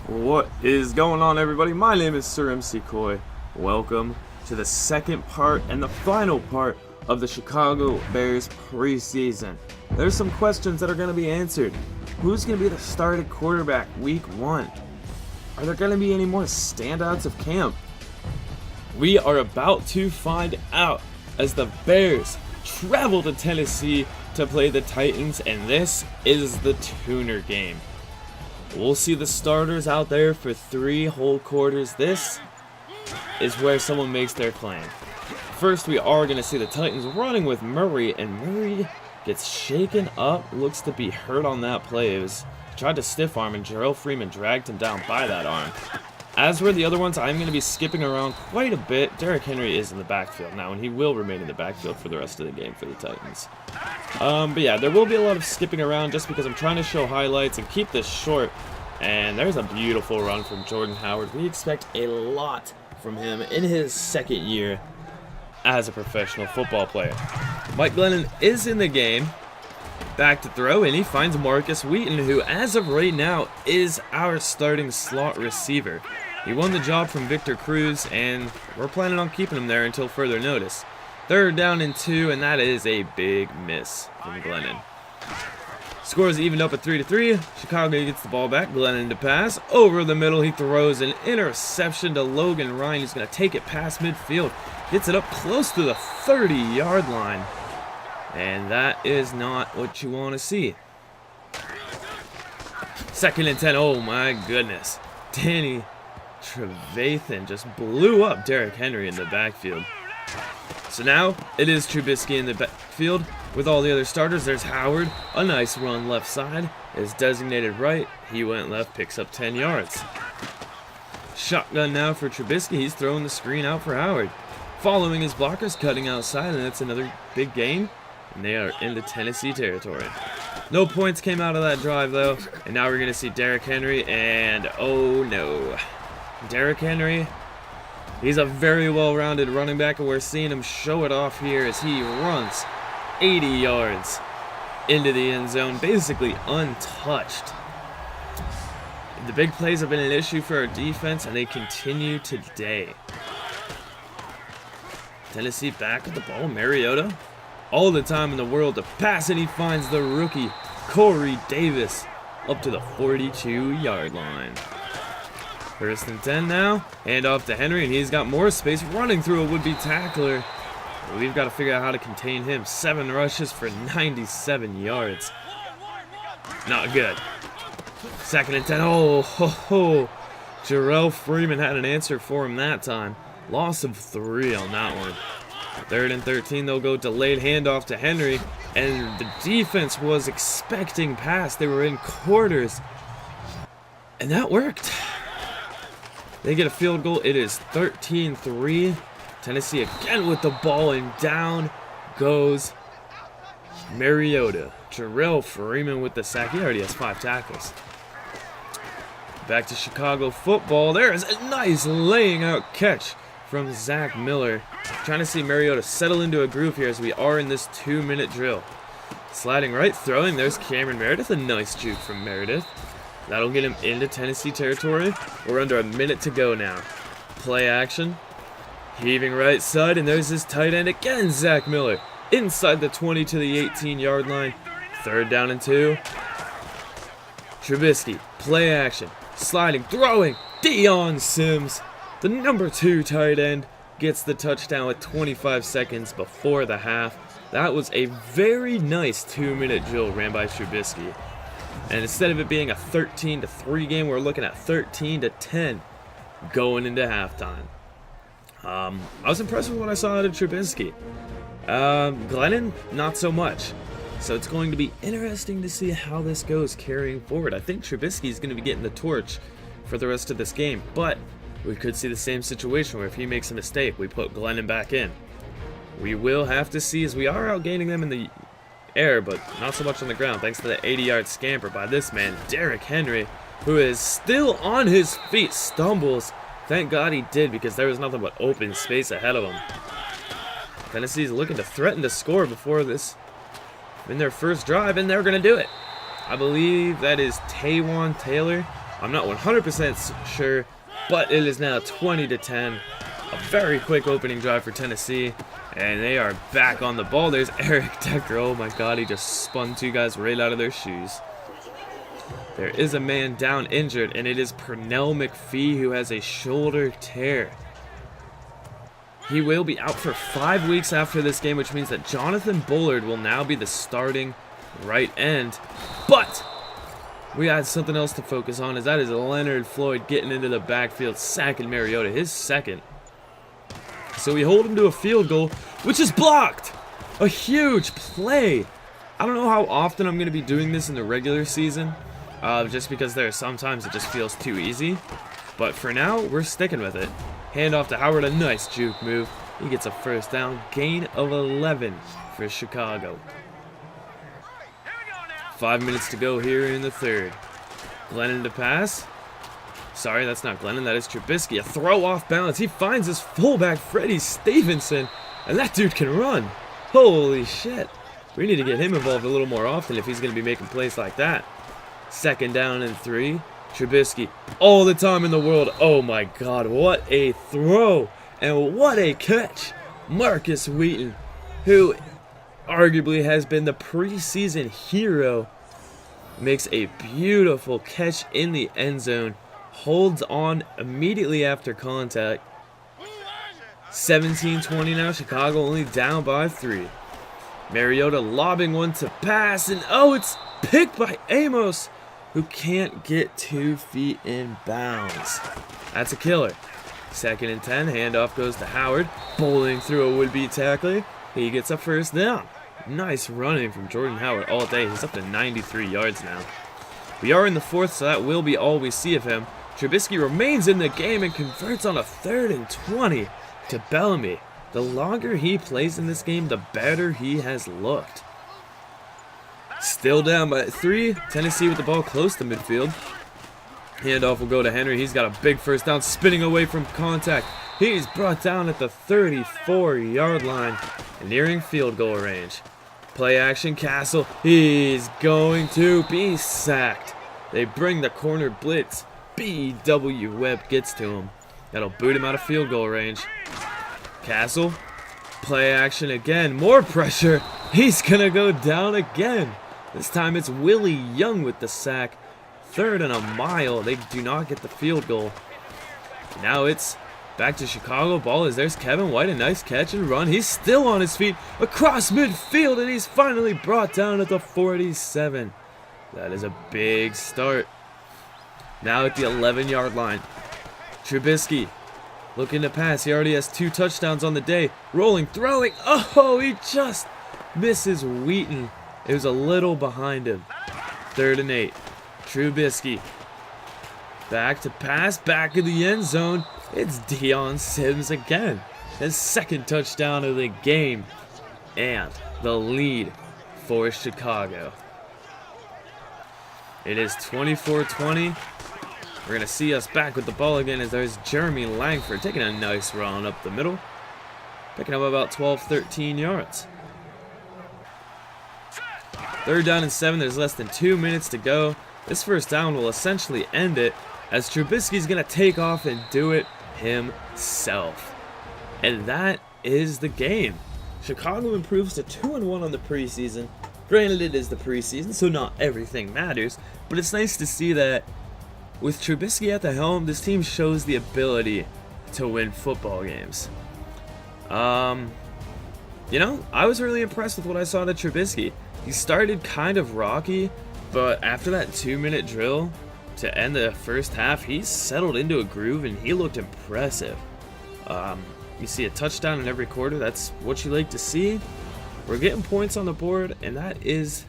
What is going on, everybody? My name is SirEmCeeCoy. Welcome to the second part and the final part of the Chicago Bears preseason. There's some questions that are going to be answered. Who's going to be the starting quarterback week 1? Are there going to be any more standouts of camp? We are about to find out as the Bears travel to Tennessee to play the Titans, and this is the tuner game. We'll see the starters out there for 3 whole quarters. This is where someone makes their claim. First, we are going to see the Titans running with Murray, and Murray gets shaken up. Looks to be hurt on that play. He tried to stiff arm, and Jarrell Freeman dragged him down by that arm. As for the other ones, I'm going to be skipping around quite a bit. Derrick Henry is in the backfield now, and he will remain in the backfield for the rest of the game for the Titans. But yeah, there will be a lot of skipping around just because I'm trying to show highlights and keep this short. And there's a beautiful run from Jordan Howard. We expect a lot from him in his second year as a professional football player. Mike Glennon is in the game. Back to throw, and he finds Marcus Wheaton, who as of right now is our starting slot receiver. He won the job from Victor Cruz, and we're planning on keeping him there until further notice. 3rd down and 2, and that is a big miss from Glennon. Scores evened up at 3-3. Chicago gets the ball back. Glennon to pass. Over the middle, he throws an interception to Logan Ryan. He's going to take it past midfield. Gets it up close to the 30-yard line. And that is not what you want to see. 2nd and 10. Oh my goodness. Danny Trevathan just blew up Derrick Henry in the backfield. So now it is Trubisky in the backfield with all the other starters. There's Howard. A nice run left side. Is designated right. He went left, picks up 10 yards. Shotgun now for Trubisky. He's throwing the screen out for Howard. Following his blockers, cutting outside, and that's another big gain. And they are into Tennessee territory. No points came out of that drive, though. And now we're going to see Derrick Henry, and oh no. Derrick Henry, he's a very well-rounded running back, and we're seeing him show it off here as he runs 80 yards into the end zone, basically untouched. The big plays have been an issue for our defense, and they continue today. Tennessee back with the ball. Mariota, all the time in the world to pass, and he finds the rookie Corey Davis up to the 42-yard line. 1st and 10 now. Hand off to Henry, and he's got more space running through a would-be tackler. We've got to figure out how to contain him. 7 rushes for 97 yards. Not good. 2nd and 10. Oh, ho, ho. Jarrell Freeman had an answer for him that time. Loss of 3 on that one. 3rd and 13, they'll go delayed handoff to Henry, and the defense was expecting pass. They were in quarters, and that worked. They get a field goal. It is 13-3. Tennessee again with the ball, and down goes Mariota. Jarrell Freeman with the sack. He already has 5 tackles. Back to Chicago football. There is a nice laying out catch from Zach Miller. Trying to see Mariota settle into a groove here as we are in this 2-minute drill. Sliding right, throwing. There's Cameron Meredith. A nice juke from Meredith. That'll get him into Tennessee territory. We're under a minute to go now. Play action. Heaving right side, and there's his tight end again, Zach Miller. Inside the 20 to the 18-yard line. 3rd down and 2. Trubisky, play action. Sliding, throwing. Deion Sims, the number 2 tight end, gets the touchdown with 25 seconds before the half. That was a very nice 2-minute drill ran by Trubisky. And instead of it being a 13-3 game, we're looking at 13-10 going into halftime. I was impressed with what I saw out of Trubisky. Glennon, not so much. So it's going to be interesting to see how this goes carrying forward. I think Trubisky is going to be getting the torch for the rest of this game, but we could see the same situation where if he makes a mistake, we put Glennon back in. We will have to see, as we are outgaining them in the air, but not so much on the ground, thanks to the 80-yard scamper by this man, Derrick Henry, who is still on his feet, stumbles. Thank God he did, because there was nothing but open space ahead of him. Tennessee's looking to threaten to score before this, in their first drive, and they're going to do it. I believe that is Taywan Taylor I'm not 100% sure, but it is now 20-10. A very quick opening drive for Tennessee, and they are back on the ball. There's Eric Decker. Oh my god, he just spun two guys right out of their shoes. There is a man down injured, and it is Pernell McPhee who has a shoulder tear. He will be out for 5 weeks after this game, which means that Jonathan Bullard will now be the starting right end. But we got something else to focus on, as that is Leonard Floyd getting into the backfield, sacking Mariota, his second. So we hold him to a field goal, which is blocked. A huge play. I don't know how often I'm going to be doing this in the regular season, just because there are sometimes it just feels too easy. But for now, we're sticking with it. Hand off to Howard, a nice juke move. He gets a first down, gain of 11 for Chicago. 5 minutes to go here in the third. Glennon to pass. Sorry, that's not Glennon, that is Trubisky. A throw off balance. He finds his fullback, Freddie Stevenson, and that dude can run. Holy shit. We need to get him involved a little more often if he's going to be making plays like that. Second down and 3. Trubisky, all the time in the world. Oh my god, what a throw, and what a catch. Marcus Wheaton, who arguably has been the preseason hero, makes a beautiful catch in the end zone. Holds on immediately after contact. 17-20 now. Chicago only down by 3. Mariota lobbing one to pass, and oh, it's picked by Amos, who can't get 2 feet in bounds. That's a killer. 2nd and 10. Handoff goes to Howard, bowling through a would-be tackler. He gets a first down. Nice running from Jordan Howard all day. He's up to 93 yards now. We are in the 4th, so that will be all we see of him. Trubisky remains in the game and converts on a 3rd and 20 to Bellamy. The longer he plays in this game, the better he has looked. Still down by 3. Tennessee with the ball close to midfield. Handoff will go to Henry. He's got a big first down, spinning away from contact. He's brought down at the 34-yard line, nearing field goal range. Play action, Castle. He's going to be sacked. They bring the corner blitz. B.W. Webb gets to him. That'll boot him out of field goal range. Castle. Play action again. More pressure. He's going to go down again. This time it's Willie Young with the sack. 3rd and a mile. They do not get the field goal. Now it's back to Chicago. Ball is there's Kevin White. A nice catch and run. He's still on his feet across midfield, and he's finally brought down at the 47. That is a big start. Now at the 11-yard line. Trubisky looking to pass. He already has 2 touchdowns on the day. Rolling, throwing. Oh, he just misses Wheaton. It was a little behind him. 3rd and 8. Trubisky. Back to pass. Back in the end zone. It's Deion Sims again. His 2nd touchdown of the game. And the lead for Chicago. It is 24-20. We're going to see us back with the ball again as there's Jeremy Langford taking a nice run up the middle. Picking up about 12-13 yards. 3rd down and 7. There's less than 2 minutes to go. This first down will essentially end it, as Trubisky's going to take off and do it himself. And that is the game. Chicago improves to 2-1 on the preseason. Granted, it is the preseason, so not everything matters, but it's nice to see that with Trubisky at the helm, this team shows the ability to win football games. You know, I was really impressed with what I saw to Trubisky. He started kind of rocky, but after that 2-minute drill to end the first half, he settled into a groove and he looked impressive. You see a touchdown in every quarter. That's what you like to see. We're getting points on the board, and that is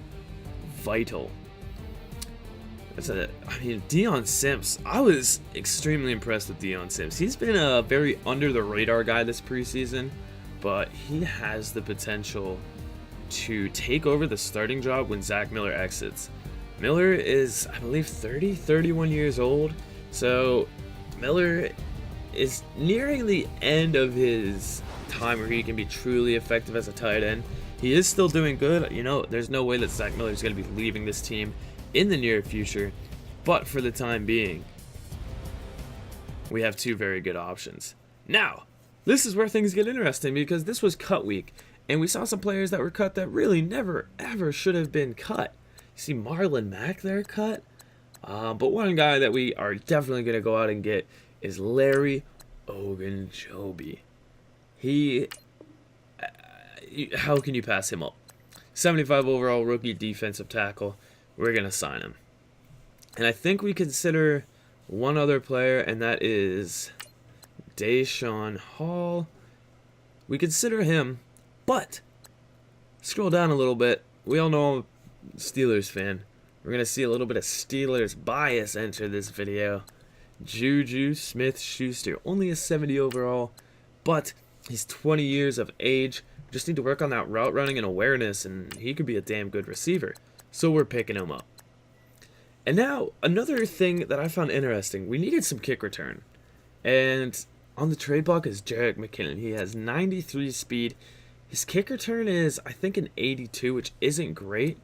vital. Deion Sims. I was extremely impressed with Deion Sims. He's been a very under-the-radar guy this preseason, but he has the potential to take over the starting job when Zach Miller exits. Miller is, I believe, 31 years old, so Miller is nearing the end of his time where he can be truly effective as a tight end. He is still doing good. You know, there's no way that Zach Miller is going to be leaving this team in the near future, But for the time being, we have two very good options. Now, this is where things get interesting because this was cut week, and we saw some players that were cut that really never, ever should have been cut. You see Marlon Mack there cut? But one guy that we are definitely going to go out and get is Larry Ogunjobi. How can you pass him up? 75 overall rookie defensive tackle. We're going to sign him. And I think we consider one other player, and that is Deshaun Hall. We consider him, but scroll down a little bit. We all know I'm a Steelers fan. We're going to see a little bit of Steelers bias enter this video. Juju Smith-Schuster, only a 70 overall, but he's 20 years of age. Just need to work on that route running and awareness, and he could be a damn good receiver. So we're picking him up. And now, another thing that I found interesting, we needed some kick return. And on the trade block is SirEmCeeCoy McKinnon. He has 93 speed. His kick return is, I think, an 82, which isn't great.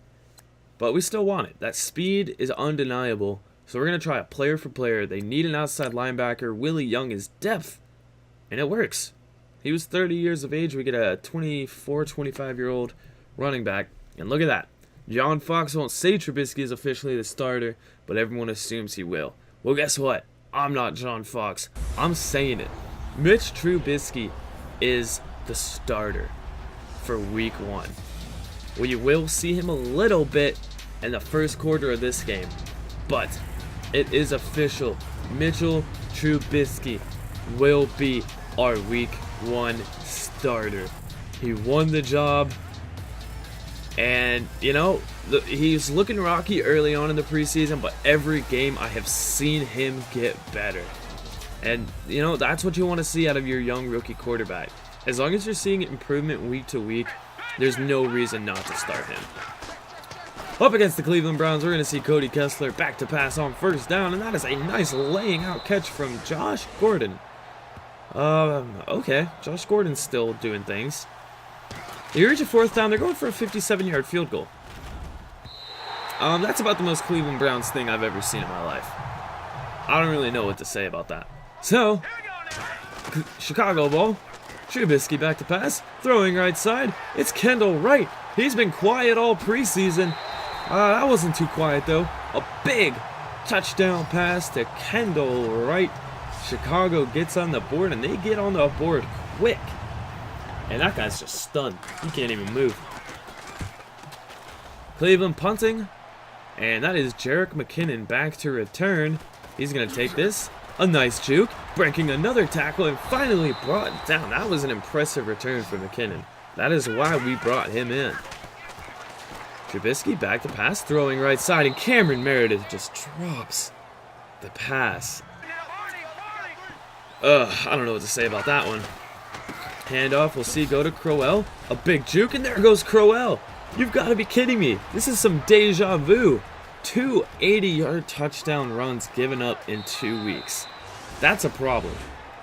But we still want it. That speed is undeniable. So we're going to try a player for player. They need an outside linebacker. Willie Young is depth. And it works. He was 30 years of age. We get a 24, 25-year-old running back. And look at that. John Fox won't say Trubisky is officially the starter, but everyone assumes he will. Well, guess what? I'm not John Fox. I'm saying it. Mitch Trubisky is the starter for week 1. We will see him a little bit in the first quarter of this game, but it is official. Mitchell Trubisky will be our week 1 starter. He won the job. And, you know, he's looking rocky early on in the preseason, but every game I have seen him get better. And, you know, that's what you want to see out of your young rookie quarterback. As long as you're seeing improvement week to week, there's no reason not to start him. Up against the Cleveland Browns, we're going to see Cody Kessler back to pass on first down, and that is a nice laying out catch from Josh Gordon. Okay, Josh Gordon's still doing things. You reach a fourth down, they're going for a 57-yard field goal. That's about the most Cleveland Browns thing I've ever seen in my life. I don't really know what to say about that. So, Chicago ball. Trubisky back to pass. Throwing right side. It's Kendall Wright. He's been quiet all preseason. That wasn't too quiet, though. A big touchdown pass to Kendall Wright. Chicago gets on the board, and they get on the board quick. And that guy's just stunned. He can't even move. Cleveland punting. And that is SirEmCeeCoy McKinnon back to return. He's going to take this. A nice juke. Breaking another tackle and finally brought down. That was an impressive return for McKinnon. That is why we brought him in. Trubisky back to pass. Throwing right side. And Cameron Meredith just drops the pass. I don't know what to say about that one. Handoff, we'll see go to Crowell. A big juke, and there goes Crowell. You've got to be kidding me. This is some deja vu. 2 80-yard touchdown runs given up in 2 weeks. That's a problem.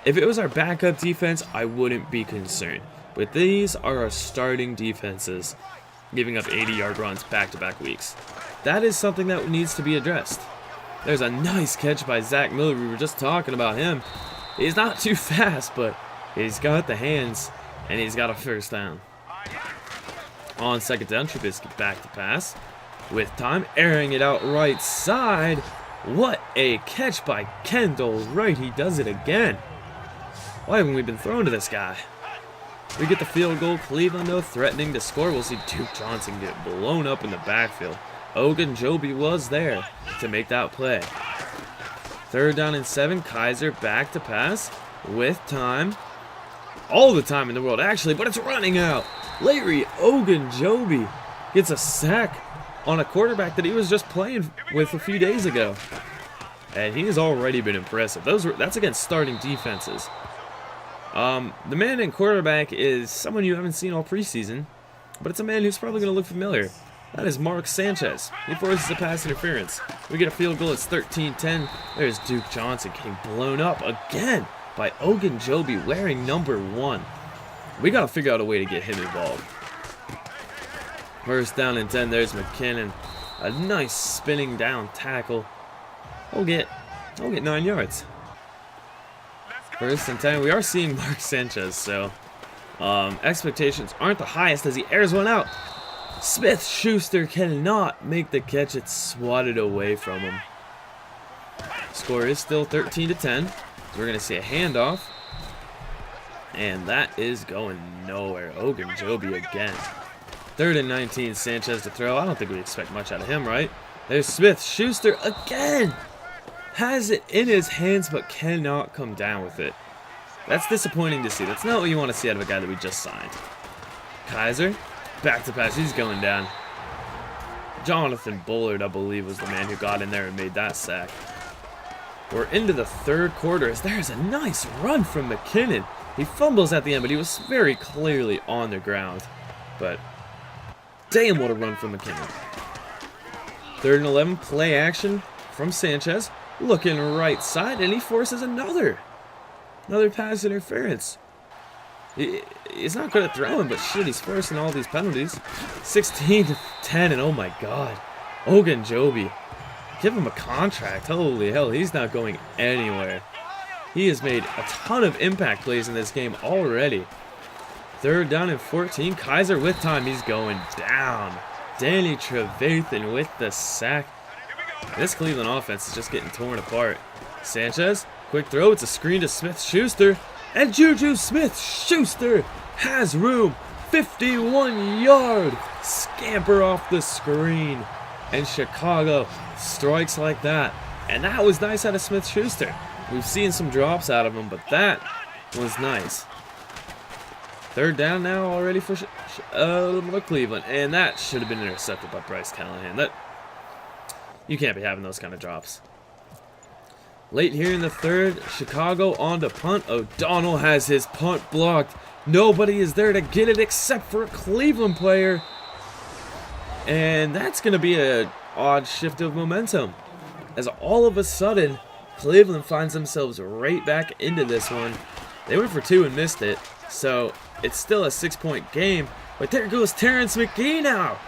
If it was our backup defense, I wouldn't be concerned. But these are our starting defenses, giving up 80-yard runs back-to-back weeks. That is something that needs to be addressed. There's a nice catch by Zach Miller. We were just talking about him. He's not too fast, but he's got the hands, and he's got a first down. On second down, Trubisky back to pass. With time, airing it out right side. What a catch by Kendall Wright. He does it again. Why haven't we been thrown to this guy? We get the field goal. Cleveland, though, threatening to score. We'll see Duke Johnson get blown up in the backfield. Ogunjobi was there to make that play. 3rd down and 7. Kaiser back to pass. With time. All the time in the world, actually, but it's running out. Larry Ogunjobi gets a sack on a quarterback that he was just playing with a few days ago. And he has already been impressive. That's against starting defenses. The man in quarterback is someone you haven't seen all preseason, but it's a man who's probably going to look familiar. That is Mark Sanchez. He forces a pass interference. We get a field goal. It's 13-10. There's Duke Johnson getting blown up again by Ogunjobi wearing number 1. We got to figure out a way to get him involved. 1st down and 10. There's McKinnon. A nice spinning down tackle. He'll get 9 yards. 1st and 10. We are seeing Mark Sanchez, so expectations aren't the highest as he airs one out. Smith-Schuster cannot make the catch. It's swatted away from him. Score is still 13-10. We're going to see a handoff. And that is going nowhere. Ogunjobi again. 3rd and 19. Sanchez to throw. I don't think we expect much out of him, right? There's Smith-Schuster again. Has it in his hands but cannot come down with it. That's disappointing to see. That's not what you want to see out of a guy that we just signed. Kaiser. Back to pass. He's going down. Jonathan Bullard, I believe, was the man who got in there and made that sack. We're into the 3rd quarter as there's a nice run from McKinnon. He fumbles at the end, but he was very clearly on the ground. But damn, what a run from McKinnon. 3rd and 11, play action from Sanchez. Looking right side, and he forces another pass interference. He's not good at throwing, but shit, he's forcing all these penalties. 16-10, and oh my god. Ogunjobi. Give him a contract. Holy hell, he's not going anywhere. He has made a ton of impact plays in this game already. 3rd down and 14. Kaiser with time. He's going down. Danny Trevathan with the sack. This Cleveland offense is just getting torn apart. Sanchez, quick throw. It's a screen to Smith-Schuster. And Juju Smith-Schuster has room. 51-yard scamper off the screen. And Chicago strikes like that. And that was nice out of Smith-Schuster. We've seen some drops out of him, but that was nice. 3rd down now already for Cleveland. And that should have been intercepted by Bryce Callahan. You can't be having those kind of drops. Late here in the 3rd, Chicago on to punt. O'Donnell has his punt blocked. Nobody is there to get it except for a Cleveland player. And that's going to be an odd shift of momentum. As all of a sudden, Cleveland finds themselves right back into this one. They went for 2 and missed it. So it's still a 6-point game. But there goes Terrence McGee now.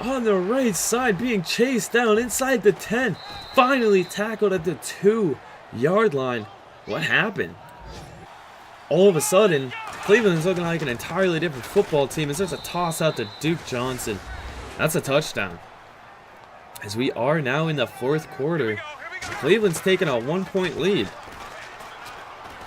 On the right side, being chased down inside the 10. Finally tackled at the 2-yard line. What happened? All of a sudden, Cleveland is looking like an entirely different football team as there's a toss out to Duke Johnson. That's a touchdown. As we are now in the 4th quarter, Cleveland's taking a 1-point lead.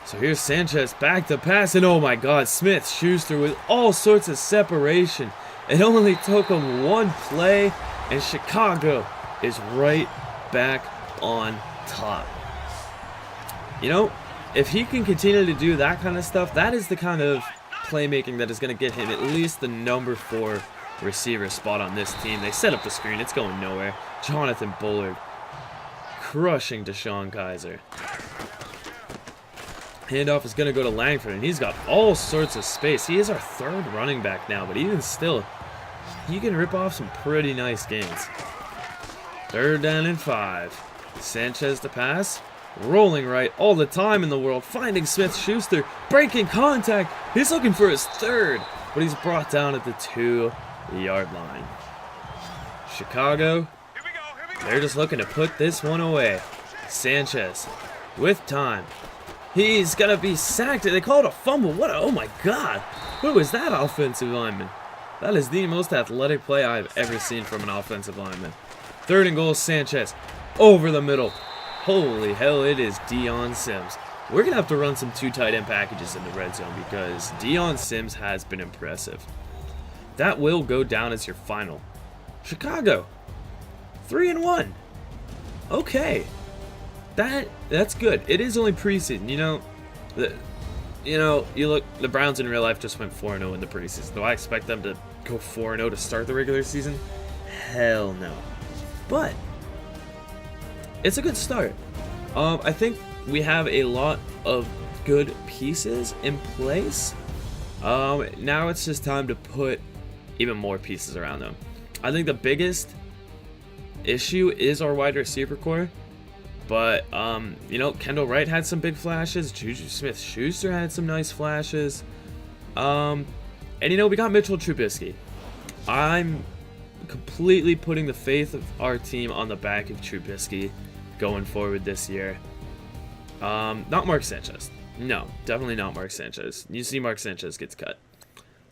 So here's Sanchez back to pass, and oh my god, Smith-Schuster with all sorts of separation. It only took him 1 play, and Chicago is right back on top. You know, if he can continue to do that kind of stuff, that is the kind of playmaking that is going to get him at least the number 4 receiver spot on this team. They set up the screen. It's going nowhere. Jonathan Bullard crushing Deshaun Kaiser. Handoff is going to go to Langford, and he's got all sorts of space. He is our 3rd running back now, but even still, he can rip off some pretty nice gains. 3rd down and 5. Sanchez to pass. Rolling right all the time in the world. Finding Smith-Schuster. Breaking contact. He's looking for his 3rd, but he's brought down at the 2-yard line. Chicago, they're just looking to put this one away. Sanchez with time. He's going to be sacked. They call it a fumble. Oh my god. What was that offensive lineman? That is the most athletic play I've ever seen from an offensive lineman. 3rd and goal, Sanchez. Over the middle. Holy hell, it is Deion Sims. We're going to have to run some 2 tight end packages in the red zone because Deion Sims has been impressive. That will go down as your final. Chicago, 3-1. Okay. That's good. It is only preseason. You look, the Browns in real life just went 4-0 in the preseason. Do I expect them to go 4-0 to start the regular season? Hell no. But it's a good start. I think we have a lot of good pieces in place. Now it's just time to put even more pieces around them. I think the biggest issue is our wide receiver core. But, Kendall Wright had some big flashes. Juju Smith-Schuster had some nice flashes. And, we got Mitchell Trubisky. I'm completely putting the faith of our team on the back of Trubisky going forward this year. Not Mark Sanchez. No, definitely not Mark Sanchez. You see Mark Sanchez gets cut.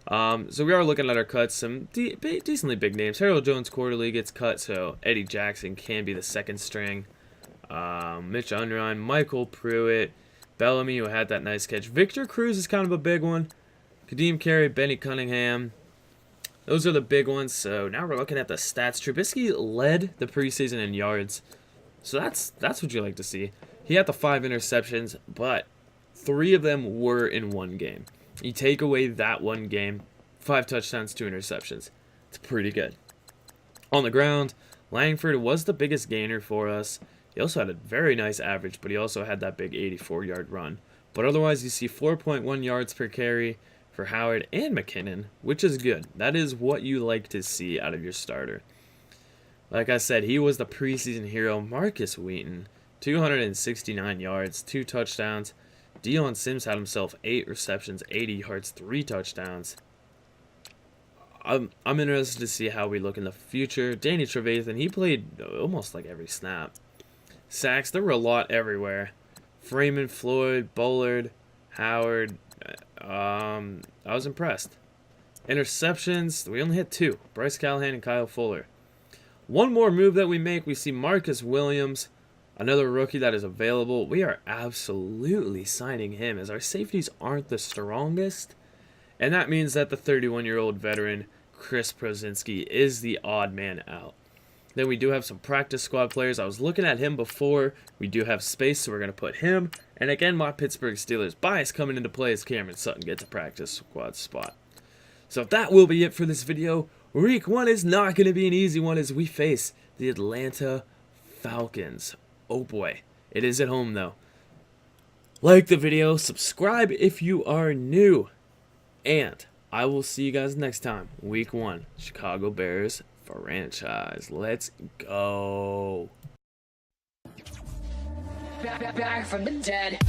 So we are looking at our cuts. Some decently big names. Harold Jones Quarterly gets cut, so Eddie Jackson can be the second string. Mitch Unrein, Michael Pruitt, Bellamy, who had that nice catch. Victor Cruz is kind of a big one. Kadeem Carey, Benny Cunningham. Those are the big ones. So now we're looking at the stats. Trubisky led the preseason in yards. So that's what you like to see. He had the 5 interceptions, but 3 of them were in one game. You take away that one game, 5 touchdowns, 2 interceptions. It's pretty good. On the ground, Langford was the biggest gainer for us. He also had a very nice average, but he also had that big 84-yard run. But otherwise, you see 4.1 yards per carry for Howard and McKinnon, which is good. That is what you like to see out of your starter. Like I said, he was the preseason hero. Marcus Wheaton, 269 yards, 2 touchdowns. Deion Sims had himself 8 receptions, 80 yards, 3 touchdowns. I'm interested to see how we look in the future. Danny Trevathan, he played almost like every snap. Sacks, there were a lot everywhere. Freeman, Floyd, Bullard, Howard. I was impressed. Interceptions, we only hit 2. Bryce Callahan and Kyle Fuller. One more move that we make, we see Marcus Williams, another rookie that is available. We are absolutely signing him, as our safeties aren't the strongest. And that means that the 31-year-old veteran, Chris Prozinski, is the odd man out. Then we do have some practice squad players. I was looking at him before. We do have space, so we're going to put him. And again, my Pittsburgh Steelers bias coming into play as Cameron Sutton gets a practice squad spot. So that will be it for this video. Week 1 is not going to be an easy one as we face the Atlanta Falcons. Oh boy, it is at home though. Like the video, subscribe if you are new. And I will see you guys next time. Week 1, Chicago Bears franchise. Let's go. Back from the dead.